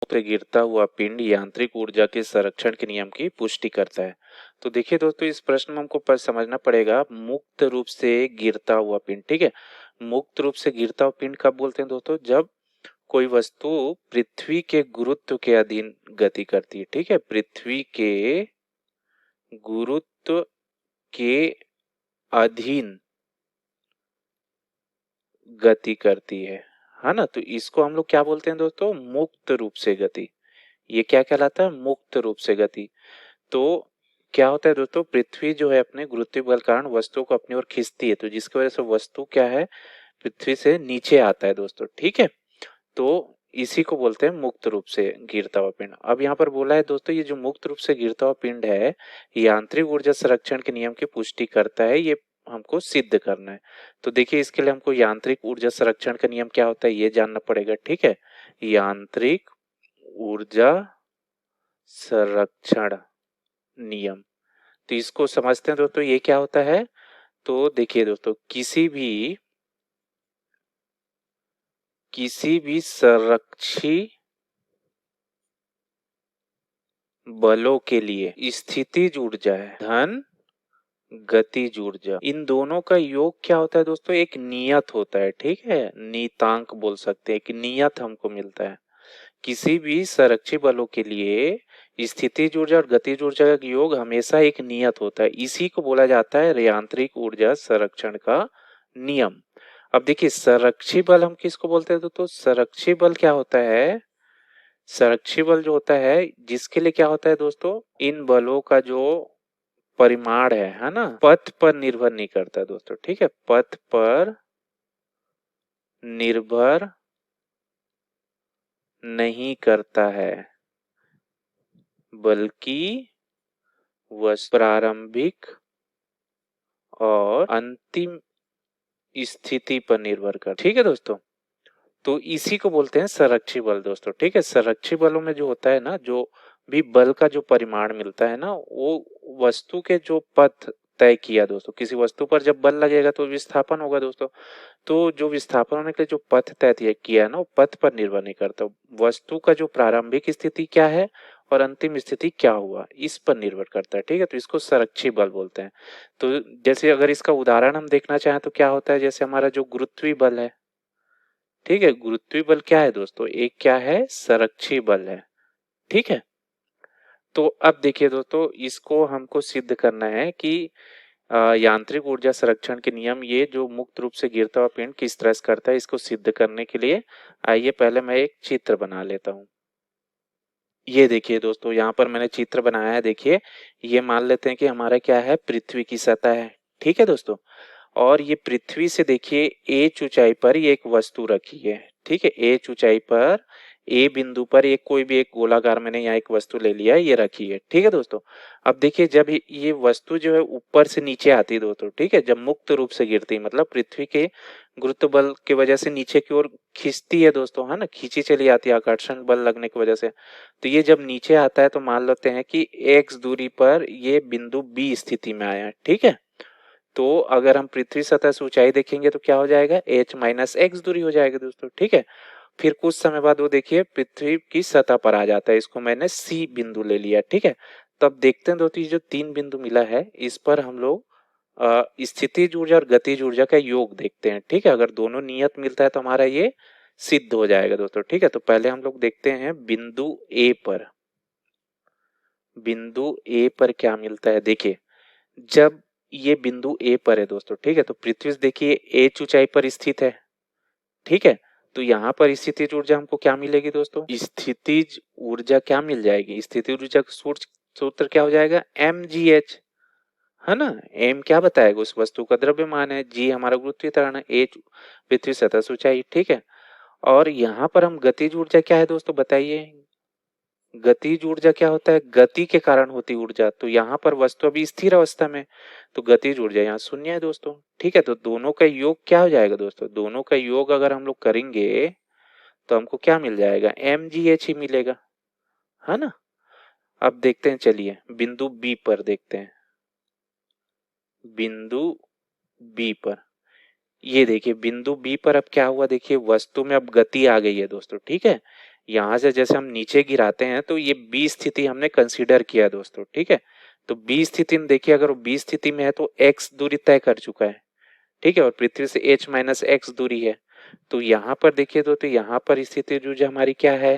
पे गिरता हुआ पिंड यांत्रिक ऊर्जा के संरक्षण के नियम की पुष्टि करता है। तो देखिए दोस्तों, इस प्रश्न में हमको समझना पड़ेगा मुक्त रूप से गिरता हुआ पिंड। ठीक है, मुक्त रूप से गिरता हुआ पिंड कब बोलते हैं दोस्तों? जब कोई वस्तु पृथ्वी के गुरुत्व के अधीन गति करती है। ठीक है, पृथ्वी के गुरुत्व के अधीन गति करती है ना? तो इसको हम लोग क्या बोलते हैं दोस्तों? मुक्त रूप से गति। ये क्या कहलाता है? मुक्त रूप से गति। तो क्या होता है दोस्तों, पृथ्वी जो है अपने गुरुत्वीय बल कारण वस्तु को अपनी ओर खींचती है, तो जिसकी वजह से वस्तु क्या है, पृथ्वी से नीचे आता है दोस्तों। ठीक है, तो इसी को बोलते हैं मुक्त रूप से गिरता हुआ पिंड। अब यहाँ पर बोला है दोस्तों, ये जो मुक्त रूप से गिरता हुआ पिंड है, यांत्रिक ऊर्जा संरक्षण के नियम की पुष्टि करता है, ये हमको सिद्ध करना है। तो देखिए, इसके लिए हमको यांत्रिक ऊर्जा संरक्षण का नियम क्या होता है ये जानना पड़ेगा। ठीक है, यांत्रिक ऊर्जा संरक्षण नियम, तो इसको समझते हैं दोस्तों, ये क्या होता है? तो देखिए दोस्तों, किसी भी संरक्षी बलों के लिए स्थितिज ऊर्जा है धन गतिज ऊर्जा, इन दोनों का योग क्या होता है दोस्तों? एक नियत होता है। ठीक है, नियतांक बोल सकते हैं, कि नियत हमको मिलता है। किसी भी संरक्षी बलों के लिए स्थितिज ऊर्जा और गतिज ऊर्जा का योग हमेशा एक नियत होता है। इसी को बोला जाता है यांत्रिक ऊर्जा संरक्षण का नियम। अब देखिए, संरक्षी बल हम किसको बोलते हैं दोस्तों? संरक्षी बल क्या होता है? संरक्षी बल जो होता है, जिसके लिए क्या होता है दोस्तों, इन बलों का जो परिमाण है ना, पथ पर निर्भर नहीं करता दोस्तों। ठीक है, पथ पर निर्भर नहीं करता है, बल्कि वह प्रारंभिक और अंतिम स्थिति पर निर्भर करता है। ठीक है दोस्तों, तो इसी को बोलते हैं संरक्षी बल दोस्तों। ठीक है, संरक्षी बलों में जो होता है ना, जो भी बल का जो परिमाण मिलता है ना, वो वस्तु के जो पथ तय किया दोस्तों, किसी वस्तु पर जब बल लगेगा तो विस्थापन होगा दोस्तों। तो जो विस्थापन होने के लिए जो पथ तय किया है ना, वो पथ पर निर्भर नहीं करता, वस्तु का जो प्रारंभिक स्थिति क्या है और अंतिम स्थिति क्या हुआ, इस पर निर्भर करता है। ठीक है, तो इसको संरक्षी बल बोलते हैं। तो जैसे अगर इसका उदाहरण हम देखना चाहें तो क्या होता है, जैसे हमारा जो गुरुत्वीय बल है। ठीक है, गुरुत्वीय बल क्या है दोस्तों? एक क्या है? संरक्षी बल है। ठीक है, तो अब देखिए दोस्तों, इसको हमको सिद्ध करना है कि यांत्रिक ऊर्जा संरक्षण के नियम, ये जो मुक्त रूप से गिरता हुआ पिंड किस तरह से करता है, इसको सिद्ध करने के लिए आइए पहले मैं एक चित्र बना लेता हूँ। ये देखिए दोस्तों, यहाँ पर मैंने चित्र बनाया है। देखिए, ये मान लेते हैं कि हमारा क्या है, पृथ्वी की सतह है। ठीक है दोस्तों, और ये पृथ्वी से देखिए एच ऊंचाई पर ये एक वस्तु रखी है। ठीक है, एच ऊंचाई पर ए बिंदु पर एक कोई भी एक गोलाकार, मैंने यहाँ एक वस्तु ले लिया है, ये रखी है। ठीक है दोस्तों, अब देखिए जब ये वस्तु जो है ऊपर से नीचे आती है दोस्तों, ठीक है, जब मुक्त रूप से गिरती है, मतलब पृथ्वी के गुरुत्व बल की वजह से नीचे की ओर खींचती है दोस्तों, है ना, खींची चली आती है आकर्षण बल लगने की वजह से। तो ये जब नीचे आता है तो मान लेते हैं कि एक्स दूरी पर ये बिंदु बी स्थिति में आया है। ठीक है, तो अगर हम पृथ्वी सतह से ऊंचाई देखेंगे तो क्या हो जाएगा, h माइनस एक्स दूरी हो जाएगा दोस्तों। ठीक है, फिर कुछ समय बाद वो देखिए पृथ्वी की सतह पर आ जाता है, इसको मैंने सी बिंदु ले लिया। ठीक है, तो अब देखते हैं दोस्तों, ये जो तीन बिंदु मिला है, इस पर हम लोग स्थितिज ऊर्जा और गतिज ऊर्जा का योग देखते हैं। ठीक है, अगर दोनों नियत मिलता है तो हमारा ये सिद्ध हो जाएगा दोस्तों। ठीक है, तो पहले हम लोग देखते हैं बिंदु ए पर। बिंदु ए पर क्या मिलता है, देखिए जब ये बिंदु ए पर है दोस्तों, ठीक है, तो पृथ्वी से देखिए एच ऊंचाई पर स्थित है। ठीक है, तो यहाँ पर स्थितिज ऊर्जा हमको क्या मिलेगी दोस्तों? स्थितिज ऊर्जा क्या मिल जाएगी? स्थितिज ऊर्जा का सूत्र क्या हो जाएगा? mgh, है ना। m क्या बताएगा? उस वस्तु का द्रव्यमान है, g हमारा गुरुत्वीय त्वरण है, h पृथ्वी सतह से ऊंचाई। ठीक है, और यहाँ पर हम गतिज ऊर्जा क्या है दोस्तों, बताइए। गतिज ऊर्जा क्या होता है? गति के कारण होती ऊर्जा। तो यहाँ पर वस्तु अभी स्थिर अवस्था में, तो गतिज ऊर्जा यहाँ शून्य है दोस्तों। ठीक है, तो दोनों का योग क्या हो जाएगा दोस्तों? दोनों का योग अगर हम लोग करेंगे तो हमको क्या मिल जाएगा? mgh ही मिलेगा, है ना। अब देखते हैं, चलिए बिंदु बी पर देखते हैं। बिंदु बी पर ये देखिए, बिंदु बी पर अब क्या हुआ, देखिए वस्तु में अब गति आ गई है दोस्तों। ठीक है, यहाँ से जैसे हम नीचे गिराते हैं तो ये बी स्थिति हमने कंसीडर किया दोस्तों, ठीक है। तो बी स्थिति में देखिए, अगर वो बी स्थिति में है तो x दूरी तय कर चुका है, ठीक है, और पृथ्वी से h माइनस एक्स दूरी है। तो यहाँ पर देखिए दोस्तों, यहाँ पर स्थिति जो हमारी क्या है,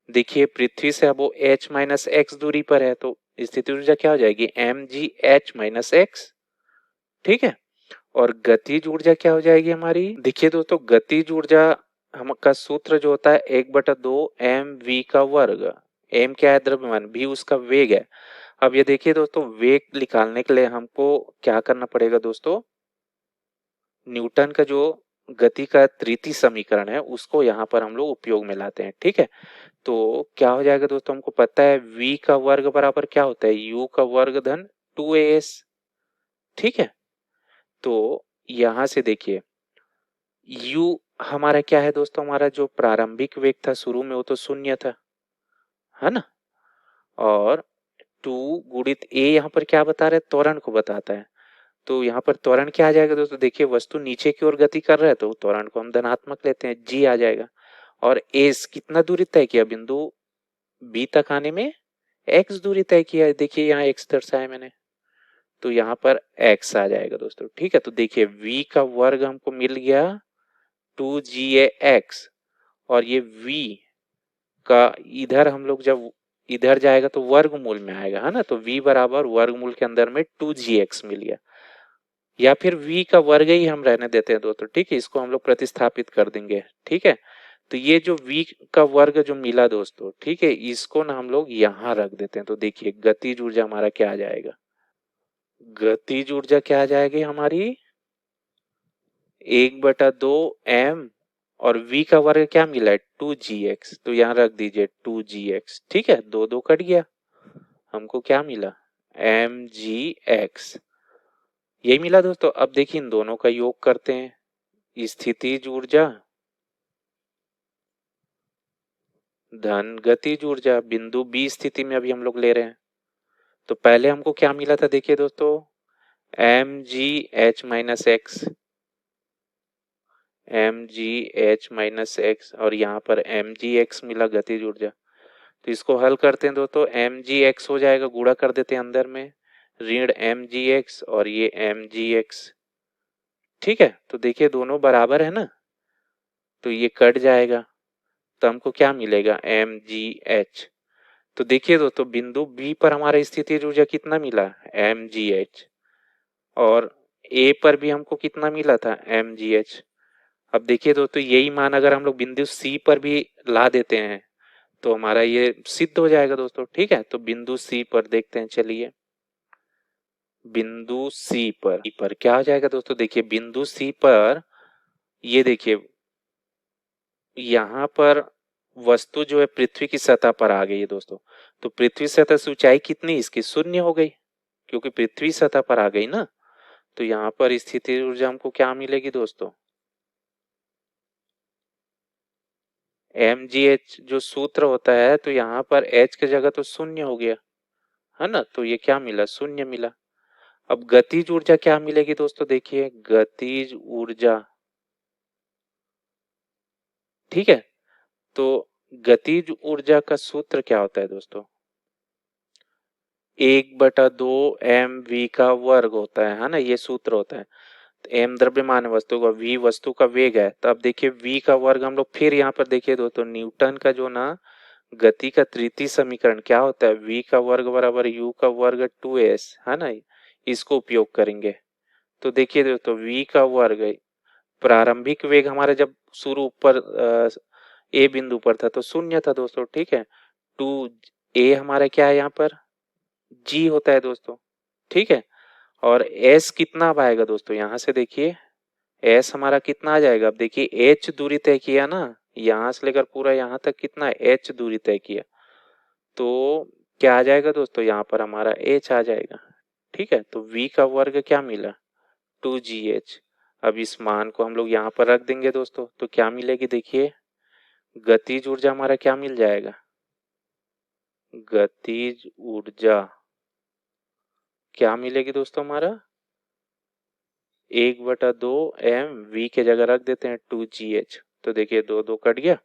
देखिए पृथ्वी से अब वो h माइनस एक्स दूरी पर है, तो स्थिति ऊर्जा क्या हो जाएगी, m g h minus x, ठीक है। और गतिज ऊर्जा क्या हो जाएगी हमारी, देखिए दोस्तों गतिज ऊर्जा हम का सूत्र जो होता है 1/2 एम वी का वर्ग। एम क्या है, द्रव्यमान, वी उसका वेग है। अब ये देखिए दोस्तों, वेग निकालने के लिए हमको क्या करना पड़ेगा दोस्तों, न्यूटन का जो गति का तृतीय समीकरण है उसको यहाँ पर हम लोग उपयोग में लाते हैं, ठीक है। तो क्या हो जाएगा दोस्तों, हमको पता है v का वर्ग बराबर क्या होता है, u का वर्ग धन 2as, ठीक है। तो यहां से देखिए u हमारा क्या है दोस्तों, हमारा जो प्रारंभिक वेग था शुरू में वो तो शून्य था, है ना। और 2 गुणित a यहाँ पर क्या बता रहे हैं, त्वरण को बताता है। तो यहाँ पर त्वरण क्या आ जाएगा दोस्तों, देखिए वस्तु नीचे की ओर गति कर रहा है तो त्वरण को हम धनात्मक लेते हैं, g आ जाएगा। और एस कितना दूरी तय किया, बिंदु बी तक आने में x दूरी तय किया है, देखिए यहाँ x दर्शाया मैंने, तो यहाँ पर x आ जाएगा दोस्तों, ठीक है। तो देखिए v का वर्ग हमको मिल गया 2GAX, और ये v का इधर हम लोग जब इधर जाएगा तो वर्गमूल में आएगा, है ना। तो v बराबर वर्गमूल के अंदर में 2GX मिल गया, या फिर v का वर्ग ही हम रहने देते हैं दोस्तों, ठीक है, इसको हम लोग प्रतिस्थापित कर देंगे, ठीक है। तो ये जो v का वर्ग जो मिला दोस्तों, ठीक है, इसको ना हम लोग यहाँ रख देते हैं। तो देखिए गतिज ऊर्जा हमारा क्या आ जाएगा, गतिज ऊर्जा क्या आ जाएगी हमारी 1/2 एम, और v का वर्ग क्या मिला है 2GX, तो यहाँ रख दीजिए 2GX, ठीक है, दो दो कट गया, हमको क्या मिला mgx, यही मिला दोस्तों। अब देखिए इन दोनों का योग करते हैं, स्थितिज ऊर्जा धन गतिज ऊर्जा, बिंदु बी स्थिति में अभी हम लोग ले रहे हैं। तो पहले हमको क्या मिला था, देखिए दोस्तों m g h minus x, m g h minus x, और यहाँ पर एम जी एक्स मिला गतिज ऊर्जा। तो इसको हल करते हैं दोस्तों, एम जी एक्स हो जाएगा, गुणा कर देते हैं अंदर में, ऋण एम जी एक्स और ये एम जी एक्स, ठीक है। तो देखिए दोनों बराबर है ना, तो ये कट जाएगा, तो हमको क्या मिलेगा एम जी एच। तो देखिए दोस्तों बिंदु बी पर हमारा स्थितिज ऊर्जा कितना मिला एम जी एच, और ए पर भी हमको कितना मिला था एम जी एच। अब देखिए दोस्तों यही मान अगर हम लोग बिंदु सी पर भी ला देते हैं तो हमारा ये सिद्ध हो जाएगा दोस्तों, ठीक है। तो बिंदु सी पर देखते हैं, चलिए बिंदु सी पर क्या हो जाएगा दोस्तों, देखिए बिंदु सी पर ये देखिए यहाँ पर वस्तु जो है पृथ्वी की सतह पर आ गई है दोस्तों। तो पृथ्वी सतह से ऊंचाई कितनी इसकी शून्य हो गई, क्योंकि पृथ्वी सतह पर आ गई ना। तो यहाँ पर स्थिति ऊर्जा हमको क्या मिलेगी दोस्तों, एम जी एच जो सूत्र होता है, तो यहाँ पर एच की जगह तो शून्य हो गया, है ना। तो ये क्या मिला, शून्य मिला। अब गतिज ऊर्जा क्या मिलेगी दोस्तों, देखिए गतिज ऊर्जा, ठीक है। तो गतिज ऊर्जा का सूत्र क्या होता है दोस्तों, 1/2 एम वी का वर्ग होता है ना, ये सूत्र होता है। एम द्रव्यमान वस्तु का, वी वस्तु का वेग है। तो अब देखिए वी का वर्ग हम लोग फिर यहाँ पर देखिए दोस्तों, न्यूटन का जो ना गति का तृतीय समीकरण क्या होता है, वी का वर्ग बराबर यू का वर्ग 2s, है ना, इसको उपयोग करेंगे। तो देखिए दोस्तों वी का वर्ग, प्रारंभिक वेग हमारा जब शुरू ऊपर ए बिंदु पर था तो शून्य था दोस्तों, ठीक है। 2a हमारा क्या है यहाँ पर g होता है दोस्तों, ठीक है। और s कितना अब आएगा दोस्तों, यहाँ से देखिए s हमारा कितना आ जाएगा, अब देखिए h दूरी तय किया ना, यहाँ से लेकर पूरा यहाँ तक कितना h दूरी तय किया, तो क्या आ जाएगा दोस्तों, यहाँ पर हमारा h आ जाएगा, ठीक है। तो v का वर्ग क्या मिला 2gh। अब इस मान को हम लोग यहाँ पर रख देंगे दोस्तों, तो क्या मिलेगी, देखिए गतिज ऊर्जा हमारा क्या मिल जाएगा, गतिज ऊर्जा क्या मिलेगी दोस्तों हमारा 1/2 एम वी के जगह रख देते हैं 2GH। तो देखिए दो दो कट गया,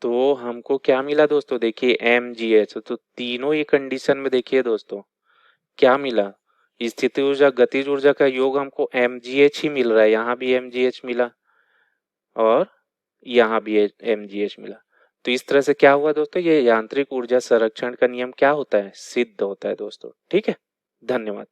तो हमको क्या मिला दोस्तों, देखिए mgh, तो तीनों ही कंडीशन में देखिए दोस्तों क्या मिला, स्थिति ऊर्जा गतिज ऊर्जा का योग हमको mgh ही मिल रहा है, यहाँ भी mgh मिला और यहाँ भी mgh मिला। तो इस तरह से क्या हुआ दोस्तों, ये यांत्रिक ऊर्जा संरक्षण का नियम क्या होता है, सिद्ध होता है दोस्तों। ठीक है, धन्यवाद।